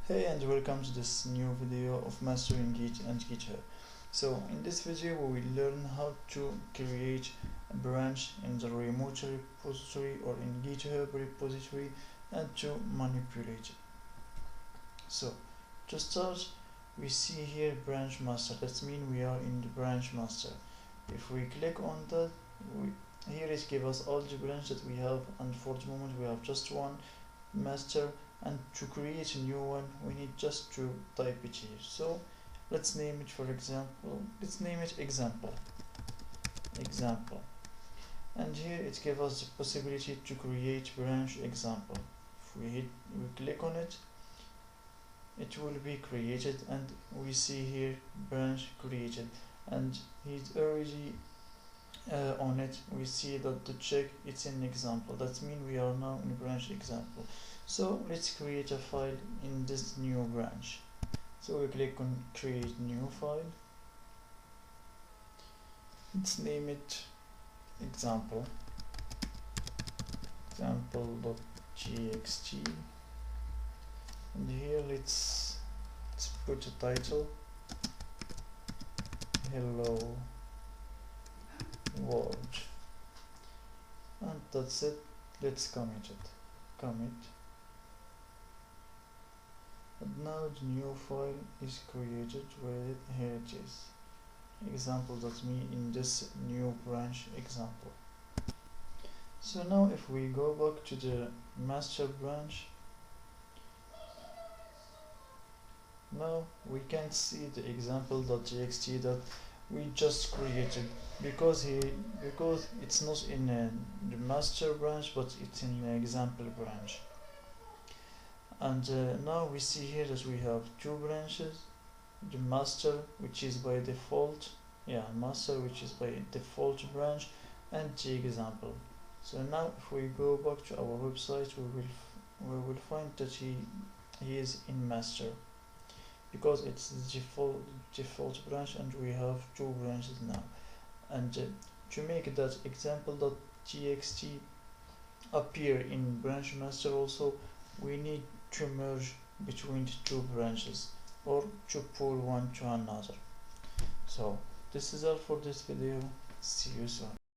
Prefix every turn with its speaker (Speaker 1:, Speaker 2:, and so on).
Speaker 1: Hey and welcome to this new video of mastering Git and GitHub. So in this video we will learn how to create a branch in the remote repository or in GitHub repository and to manipulate it. So to start, we see here branch master. That means we are in the branch master. If we click on that, here it gives us all the branches that we have, and for the moment we have just one master, and to create a new one we need just to type it here. So let's name it, for example, let's name it example, and here it gives us the possibility to create branch example. If we click on it, it will be created, and we see here branch created, and he's already on it. We see that the check, it's an example. That means we are now in branch example. So let's create a file in this new branch. So we click on create new file. Let's name it example.txt, and here let's put a title, hello world, and that's it. Let's commit. And now the new file is created. Where here it is, example.me, in this new branch example. So now if we go back to the master branch, now we can see the example.txt that we just created, because it's not in the master branch but it's in the example branch. And now we see here that we have two branches, the master, which is by default, which is by default branch, and the example. So now if we go back to our website, we will find that he is in master, because it's the default branch, and we have two branches now. And to make that example.txt appear in branch master also, we need to merge between the two branches, or to pull one to another. So this is all for this video. See you soon.